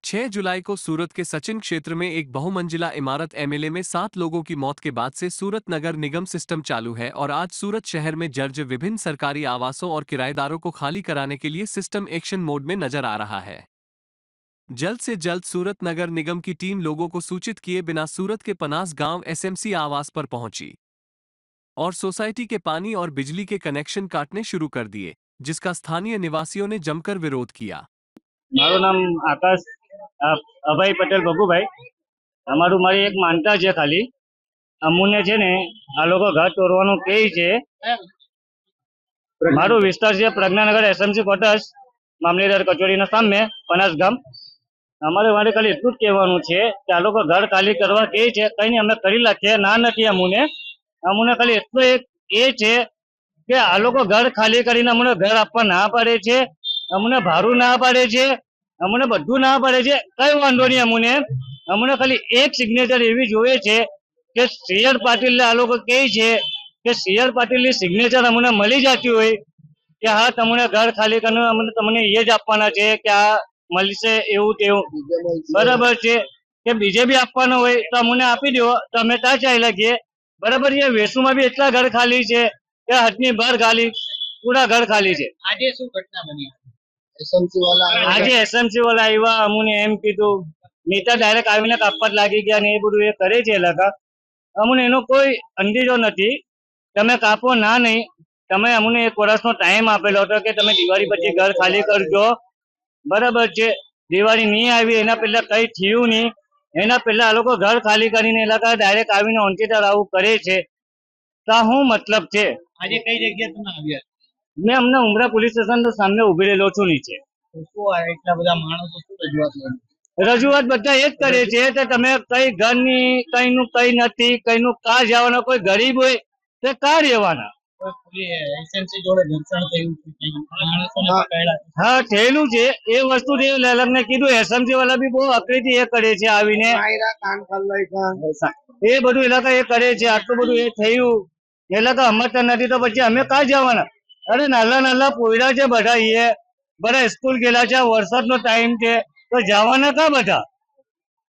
6 जुलाई को सूरत के सचिन क्षेत्र में एक बहुमंजिला इमारत एमएलए में 7 लोगों की मौत के बाद से सूरत नगर निगम सिस्टम चालू है और आज सूरत शहर में जर्ज विभिन्न सरकारी आवासों और किराएदारों को खाली कराने के लिए सिस्टम एक्शन मोड में नजर आ रहा है। जल्द से जल्द सूरत नगर निगम की टीम लोगों को सूचित किए बिना सूरत के पनास गांव एसएमसी आवास पर पहुंची और सोसाइटी के पानी और बिजली के कनेक्शन काटने शुरू कर दिए, जिसका स्थानीय निवासियों ने जमकर विरोध किया। મારું નામ આકાશ અભય પટેલ ભગુભાઈ। અમારું મારી એક માનતા છે ખાલી અમુને છે ને આ લોકો ઘર તોડવાનું કહે છે। મારું વિસ્તાર છે પ્રજ્ઞાનગર એસએમસી ક્વાર્ટર્સ મામલેદાર કચોરીના સામે પનાસ ગામ। અમારે મારે ખાલી એટલું જ કહેવાનું છે કે આ લોકો ઘર ખાલી કરવા કહે છે, કઈ નહીં અમે કરી નાખીએ, ના નથી અમુને ખાલી એટલું એક એ છે કે આ લોકો ઘર ખાલી કરીને અમને ઘર આપવા ના પાડે છે, અમને ભાડું ના પાડે છે, અમને બધું ના પાડે છે, કઈ વાંધો નહીં। અમને ખાલી એક સિગ્નેચર એવી જોઈએ છે કે સીઆર પાટીલ આ લોકો કહે છે કે સીઆર પાટીલની સિગ્નેચર અમને મળી જતી હોય કે હા તમને ઘર ખાલી કરીને અમને તમને એ જ આપવાના છે કે આ મળશે એવું તેવું બરાબર છે કે બીજે બી આપવાના હોય તો અમને આપી દો તો અમે ત્યાં ચાલી લાગીએ બરાબર છે। વેસુમાં બી એટલા ઘર ખાલી છે કે હદની બહાર ખાલી પૂરા ઘર ખાલી છે। આજે શું ઘટના બની? આજે એસએમસી વાળા આવ્યા, અમને એમ કીધું, નેતા ડાયરેક્ટ આવીને કાપવા લાગી ગયા ને એ બધું એ કરે છે। એલાકા અમને એનો કોઈ અંદેજો નથી, તમે કાપો ના નહીં, તમે અમને 1 વર્ષનો ટાઈમ આપેલો હતો કે તમે દિવાળી પછી ઘર ખાલી કરજો બરાબર છે। દિવાળી નહીં આવી એના પહેલા કઈ થયું નહીં, એના પહેલા આ લોકો ઘર ખાલી કરીને એલાકા ડાયરેક્ટ આવીને ઓનચેટર આવું કરે છે તો શું મતલબ છે? આજે કઈ જગ્યાએ તમે આવ્યા? મેં અમને ઉમરા પોલીસ સ્ટેશન સામે ઉભી રહેલો છું નીચે। શું એટલા બધા માણસો શું રજૂઆત કરી? રજૂઆત બધા એ જ કરે છે કે તમે કઈ ઘરની કઈનું કઈ નથી, કઈનું કા જવાના, કોઈ ગરીબ હોય તો કા રહેવાના। એસએમસી જોડે ઘર્ષણ થયું છે, માણસોને પકડ્યા? હા થયેલું છે એ વસ્તુ ને કીધું। એસએમસી વાળા બી બહુ આકૃતિ એ કરે છે આવીને, એ બધું એલાકા એ કરે છે। આટલું બધું એ થયું એલાકા સમજતા નથી તો પછી અમે કા જવાના? અરે નાના નાના પોયરા છે બધા, એ બધા સ્કૂલ ગયેલા છે, વરસાદનો ટાઈમ છે તો જવાના કા બધા?